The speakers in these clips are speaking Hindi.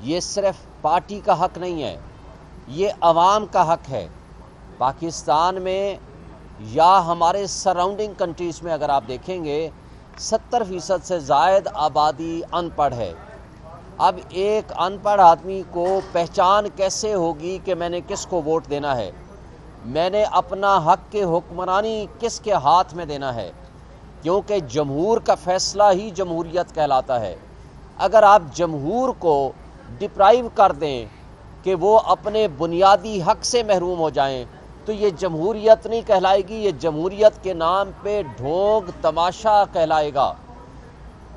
ये सिर्फ पार्टी का हक नहीं है, ये अवाम का हक है। पाकिस्तान में या हमारे सराउंडिंग कंट्रीज़ में अगर आप देखेंगे 70% से ज़ायद आबादी अनपढ़ है। अब एक अनपढ़ आदमी को पहचान कैसे होगी कि मैंने किसको वोट देना है, मैंने अपना हक के हुक्मरानी किसके हाथ में देना है, क्योंकि जमहूर का फ़ैसला ही जमहूरियत कहलाता है। अगर आप जमहूर को डिप्राइव कर दें कि वो अपने बुनियादी हक से महरूम हो जाएं, तो ये जमहूरियत नहीं कहलाएगी, ये जमहूरियत के नाम पे ढोंग तमाशा कहलाएगा।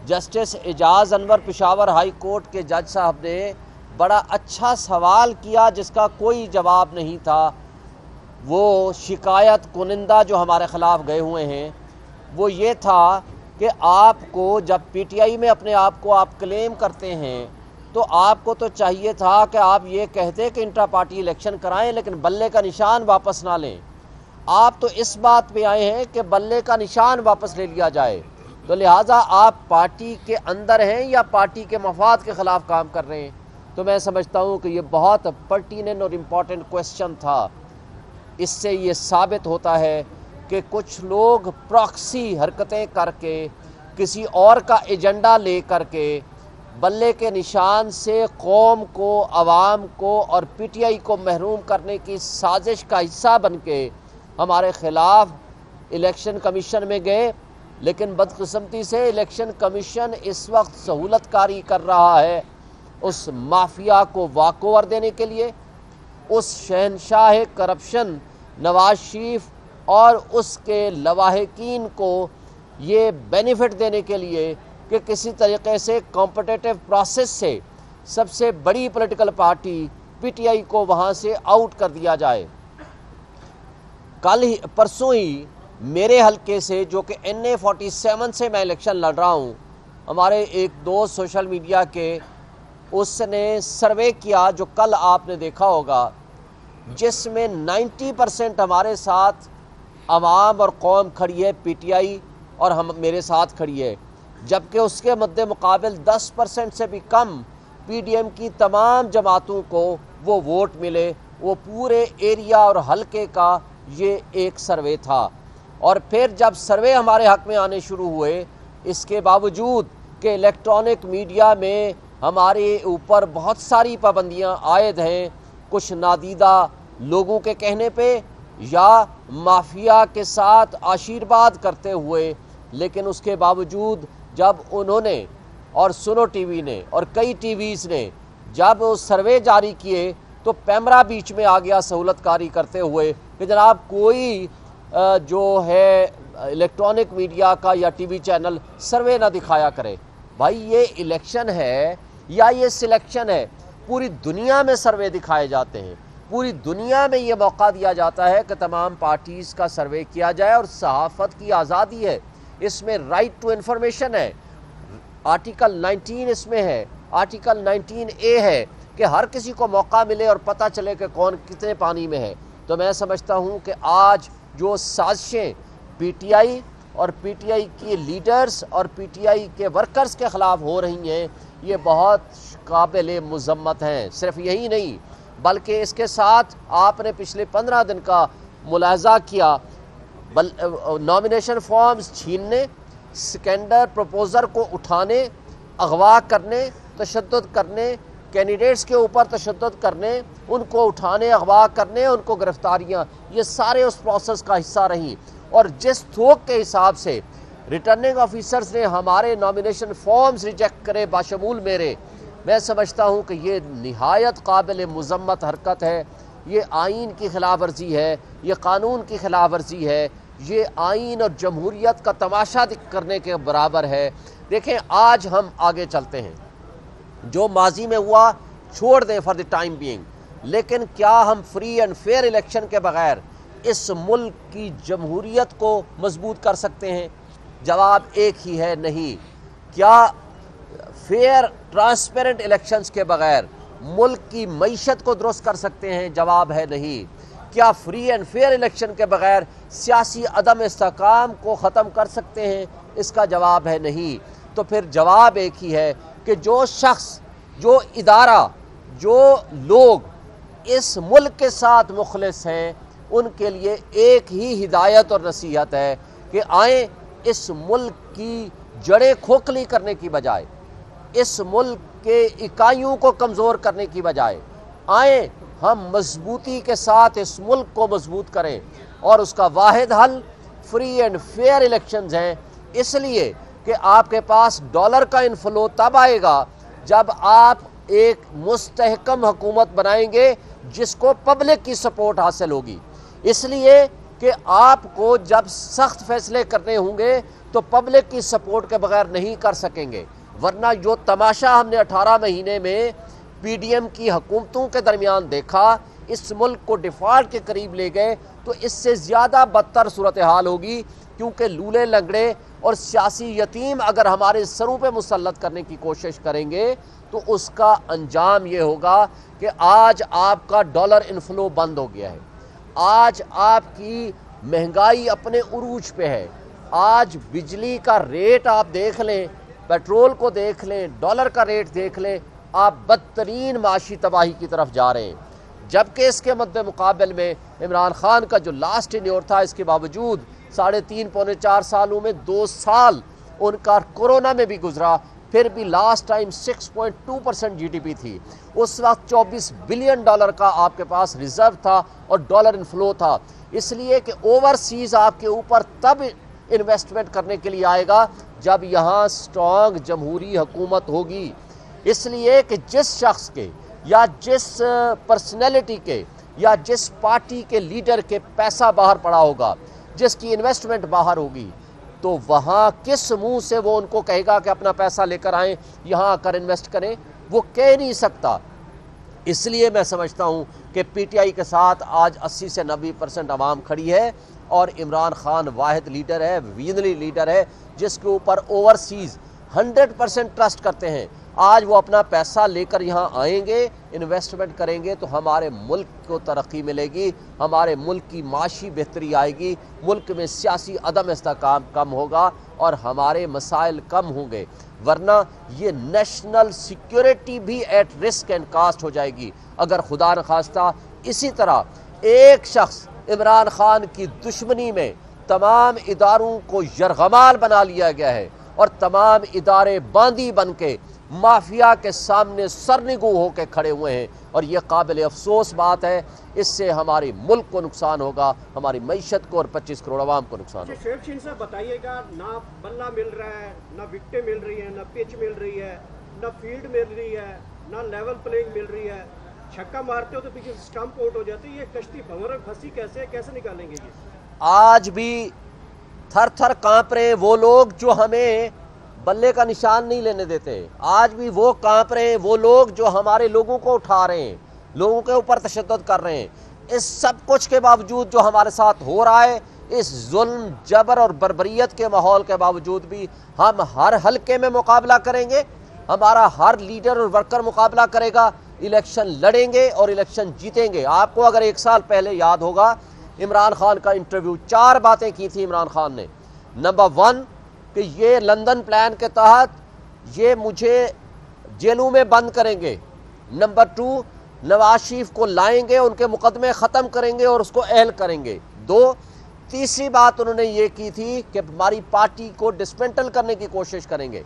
जस्टिस एजाज़ अनवर पेशावर हाई कोर्ट के जज साहब ने बड़ा अच्छा सवाल किया जिसका कोई जवाब नहीं था। वो शिकायत कुनिंदा जो हमारे ख़िलाफ़ गए हुए हैं, वो ये था कि आपको जब पीटीआई में अपने आप को आप क्लेम करते हैं तो आपको तो चाहिए था कि आप ये कहते कि इंट्रा पार्टी इलेक्शन कराएं, लेकिन बल्ले का निशान वापस ना लें। आप तो इस बात पे आए हैं कि बल्ले का निशान वापस ले लिया जाए, तो लिहाजा आप पार्टी के अंदर हैं या पार्टी के मफाद के ख़िलाफ़ काम कर रहे हैं। तो मैं समझता हूँ कि ये बहुत पर्टिनेंट और इम्पॉर्टेंट क्वेश्चन था। इससे ये साबित होता है कि कुछ लोग प्रॉक्सी हरकतें करके किसी और का एजेंडा ले करके बल्ले के निशान से कौम को, अवाम को और पीटीआई को महरूम करने की साजिश का हिस्सा बन के हमारे ख़िलाफ़ इलेक्शन कमीशन में गए। लेकिन बदकिस्मती से इलेक्शन कमीशन इस वक्त सहूलतकारी कर रहा है उस माफिया को वाकोवर देने के लिए, उस शहनशाह करप्शन नवाज शरीफ और उसके लवाहिकीन को ये बेनिफिट देने के लिए कि किसी तरीके से कॉम्पिटिटिव प्रोसेस से सबसे बड़ी पॉलिटिकल पार्टी पीटीआई को वहाँ से आउट कर दिया जाए। परसों ही मेरे हलके से, जो कि NA 47 से मैं इलेक्शन लड़ रहा हूँ, हमारे एक दोस्त सोशल मीडिया के, उसने सर्वे किया जो कल आपने देखा होगा, जिसमें 90% हमारे साथ अवाम और कौम खड़ी है, पीटीआई और हम मेरे साथ खड़ी है, जबकि उसके मद्दे मुकाबिल 10% से भी कम पीडीएम की तमाम जमातों को वो वोट मिले। वो पूरे एरिया और हलके का ये एक सर्वे था। और फिर जब सर्वे हमारे हक में आने शुरू हुए, इसके बावजूद कि इलेक्ट्रॉनिक मीडिया में हमारे ऊपर बहुत सारी पाबंदियां आयद हैं, कुछ नादीदा लोगों के कहने पे या माफिया के साथ आशीर्वाद करते हुए, लेकिन उसके बावजूद जब उन्होंने और सुनो टीवी ने और कई टीवीज़ ने जब सर्वे जारी किए तो पैमरा बीच में आ गया सहूलतकारी करते हुए कि जनाब कोई जो है इलेक्ट्रॉनिक मीडिया का या टीवी चैनल सर्वे ना दिखाया करे। भाई ये इलेक्शन है या ये सिलेक्शन है? पूरी दुनिया में सर्वे दिखाए जाते हैं, पूरी दुनिया में ये मौका दिया जाता है कि तमाम पार्टीज़ का सर्वे किया जाए और सहाफ़त की आज़ादी है, इसमें राइट टू इन्फॉर्मेशन है। आर्टिकल 19 इसमें है, आर्टिकल 19A है कि हर किसी को मौका मिले और पता चले कि कौन कितने पानी में है। तो मैं समझता हूँ कि आज जो साजिशें पीटीआई और पीटीआई की लीडर्स और पीटीआई के वर्कर्स के ख़िलाफ़ हो रही हैं, ये बहुत काबिल मुज़म्मत हैं। सिर्फ यही नहीं बल्कि इसके साथ आपने पिछले 15 दिन का मुलाहजा किया, नॉमिनेशन फॉर्म्स छीनने, स्कैंडल प्रपोज़र को उठाने, अगवा करने, तशद्दुद करने, कैंडिडेट्स के ऊपर तशद्दुद करने, उनको उठाने, अगवा करने, उनको गिरफ्तारियां, ये सारे उस प्रोसेस का हिस्सा रही। और जिस थोक के हिसाब से रिटर्निंग ऑफिसर्स ने हमारे नॉमिनेशन फॉर्म्स रिजेक्ट करे बाशमूल मेरे, मैं समझता हूँ कि ये निहायत काबिल मुज़म्मत हरकत है। ये आइन की खिलाफ वर्जी है, ये कानून की खिलाफ वर्जी है, ये आइन और जमहूरियत का तमाशा करने के बराबर है। देखें, आज हम आगे चलते हैं, जो माजी में हुआ छोड़ दें फॉर द टाइम बीइंग, लेकिन क्या हम फ्री एंड फेयर इलेक्शन के बगैर इस मुल्क की जमहूरियत को मजबूत कर सकते हैं? जवाब एक ही है, नहीं। क्या फेयर ट्रांसपेरेंट इलेक्शंस के बगैर मुल्क की मईशत को दुरुस्त कर सकते हैं? जवाब है नहीं। क्या फ्री एंड फेयर इलेक्शन के बगैर सियासी अदम इस्तेहकाम को ख़त्म कर सकते हैं? इसका जवाब है नहीं। तो फिर जवाब एक ही है कि जो शख्स, जो इदारा जो लोग इस मुल्क के साथ मुखलिस हैं उनके लिए एक ही हिदायत और नसीहत है कि आए इस मुल्क की जड़ें खोखली करने की बजाय, इस मुल्क के इकाइयों को कमज़ोर करने की बजाय आए हम मजबूती के साथ इस मुल्क को मजबूत करें। और उसका वाहिद हल फ्री एंड फेयर इलेक्शंस हैं, इसलिए कि आपके पास डॉलर का इनफ्लो तब आएगा जब आप एक मुस्तहकम हुकूमत बनाएंगे जिसको पब्लिक की सपोर्ट हासिल होगी। इसलिए कि आपको जब सख्त फैसले करने होंगे तो पब्लिक की सपोर्ट के बगैर नहीं कर सकेंगे, वरना जो तमाशा हमने 18 महीने में पीडीएम की हुकूमतों के दरमियान देखा, इस मुल्क को डिफ़ॉल्ट के करीब ले गए, तो इससे ज़्यादा बदतर सूरत हाल होगी। क्योंकि लूले लंगड़े और सियासी यतीम अगर हमारे सरों पे मुसल्लत करने की कोशिश करेंगे तो उसका अंजाम ये होगा कि आज आपका डॉलर इनफ्लो बंद हो गया है, आज आपकी महंगाई अपने उरूज पे है, आज बिजली का रेट आप देख लें, पेट्रोल को देख लें, डॉलर का रेट देख लें, आप बदतरीन माशी तबाही की तरफ जा रहे हैं। जबकि इसके मद्दे मुकाबले में इमरान खान का जो लास्ट टेन्योर था, इसके बावजूद 3.5 पौने 4 सालों में 2 साल उनका कोरोना में भी गुजरा, फिर भी लास्ट टाइम 6.2% जीडीपी थी। उस वक्त 24 बिलियन डॉलर का आपके पास रिजर्व था और डॉलर इनफ्लो था, इसलिए कि ओवरसीज़ आपके ऊपर तब इन्वेस्टमेंट करने के लिए आएगा जब यहाँ स्ट्रॉन्ग जमहूरी हुकूमत होगी। इसलिए कि जिस शख्स के या जिस पर्सनैलिटी के या जिस पार्टी के लीडर के पैसा बाहर पड़ा होगा, जिसकी इन्वेस्टमेंट बाहर होगी, तो वहाँ किस मुंह से वो उनको कहेगा कि अपना पैसा लेकर आएँ, यहाँ आकर इन्वेस्ट करें, वो कह नहीं सकता। इसलिए मैं समझता हूँ कि पीटीआई के साथ आज 80 से 90% आवाम खड़ी है और इमरान खान वाहिद लीडर है, विजनरी लीडर है जिसके ऊपर ओवरसीज़ 100% ट्रस्ट करते हैं। आज वो अपना पैसा लेकर यहाँ आएंगे, इन्वेस्टमेंट करेंगे तो हमारे मुल्क को तरक्की मिलेगी, हमारे मुल्क की माशी बेहतरी आएगी, मुल्क में सियासी अदम इस्तेहकाम कम होगा और हमारे मसाइल कम होंगे। वरना ये नेशनल सिक्योरिटी भी एट रिस्क एंड कास्ट हो जाएगी अगर खुदा न खास्ता इसी तरह एक शख्स इमरान खान की दुश्मनी में तमाम इदारों को यरगमाल बना लिया गया है और तमाम इदारे बांदी बन के माफिया के सामने सरनिगू होकर खड़े हुए हैं। और ये काबिल अफसोस बात है, इससे हमारे मुल्क को नुकसान होगा, हमारी मईशत को और 25 करोड़ आवाम को नुकसान होगा। शोएब शहीन साहब बताइएगा, ना बल्ला मिल रहा है, ना विकेटें मिल रही है, ना पिच मिल रही है, ना फील्ड मिल रही है, ना लेवल प्लेइंग मिल रही है, छक्का मारते हो तो पीछे स्टंप आउट हो जाती है। ये कश्ती भंवर फंसी कैसे निकालेंगे ये? आज भी थर थर कांप रहे वो लोग जो हमें बल्ले का निशान नहीं लेने देते, आज भी वो कांप रहे हैं वो लोग जो हमारे लोगों को उठा रहे हैं, लोगों के ऊपर तशद्दुद कर रहे हैं। इस सब कुछ के बावजूद जो हमारे साथ हो रहा है, इस जुल्म जबर और बर्बरियत के माहौल के बावजूद भी हम हर हल्के में मुकाबला करेंगे, हमारा हर लीडर और वर्कर मुकाबला करेगा, इलेक्शन लड़ेंगे और इलेक्शन जीतेंगे। आपको अगर 1 साल पहले याद होगा, इमरान खान का इंटरव्यू, 4 बातें की थी इमरान खान ने। नंबर 1 कि ये लंदन प्लान के तहत ये मुझे जेलों में बंद करेंगे। नंबर 2 नवाज शरीफ को लाएंगे, उनके मुकदमे ख़त्म करेंगे और उसको अहल करेंगे। 2 तीसरी बात उन्होंने ये की थी कि हमारी पार्टी को डिसमेंटल करने की कोशिश करेंगे,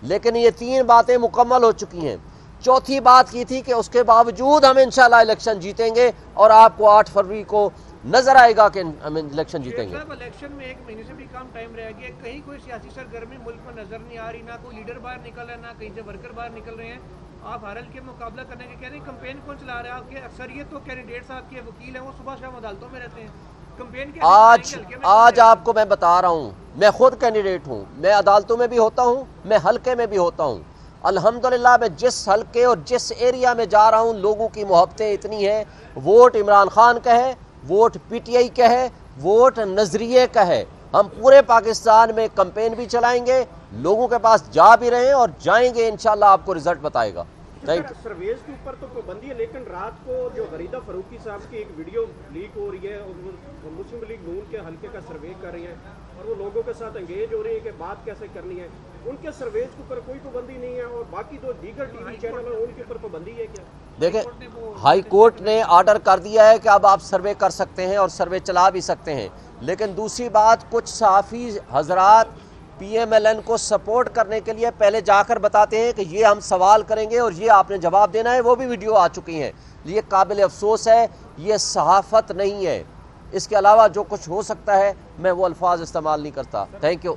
लेकिन ये 3 बातें मुकम्मल हो चुकी हैं। चौथी बात की थी कि उसके बावजूद हम इंशाल्लाह इलेक्शन जीतेंगे और आपको 8 फरवरी को नजर आएगा कि हम इलेक्शन जीतेंगे। इलेक्शन में 1 महीने से भी कम टाइम रह गया, कहीं कोई सियासी सरगर्मी मुल्क में नजर नहीं आ रही, ना कोई लीडर बाहर निकल रहा है, ना कहीं से वर्कर बाहर निकल रहे हैं। आप हर हल्के मुकाबला करने के कह रहे हैं, कंपेन कौन चला रहा है आपके? अक्सरियत तो कैंडिडेट साहब के वकील हैं, वो सुबह शाम अदालतों में रहते हैं। कंपेन आज आपको मैं बता रहा हूँ, मैं खुद कैंडिडेट हूँ, मैं अदालतों में भी होता हूँ, मैं हल्के में भी होता हूँ। अल्हम्दुलिल्लाह मैं जिस हल्के और जिस एरिया में जा रहा हूँ, लोगों की मोहब्बतें इतनी हैं। वोट इमरान खान का है, वोट पीटीआई का है, वोट नजरिए का है। हम पूरे पाकिस्तान में कैंपेन भी चलाएंगे, लोगों के पास जा भी रहे हैं और जाएंगे, इंशाल्लाह आपको रिजल्ट बताएगा। थैंक सर्वेज के ऊपर तो पाबंदी है, लेकिन रात को जो गरीदा फरूकी साहब की एक वीडियो लीक हो रही है और वो मुस्लिम लीग नून के हल्के का सर्वे कर रही है और वो लोगों के साथ एंगेज हो रही है कि बात कैसे करनी है, उनके सर्वेज के ऊपर कोई पाबंदी नहीं है और बाकी जो दीगर टीवी चैनल है उनके ऊपर पाबंदी है क्या? देखें, हाई कोर्ट ने ऑर्डर कर दिया है कि अब आप सर्वे कर सकते हैं और सर्वे चला भी सकते हैं, लेकिन दूसरी बात, कुछ सहाफ़ी हजरात PMLN को सपोर्ट करने के लिए पहले जाकर बताते हैं कि ये हम सवाल करेंगे और ये आपने जवाब देना है, वो भी वीडियो आ चुकी हैं। ये काबिल अफसोस है, ये सहाफ़त नहीं है। इसके अलावा जो कुछ हो सकता है मैं वो अल्फाज इस्तेमाल नहीं करता। Thank you.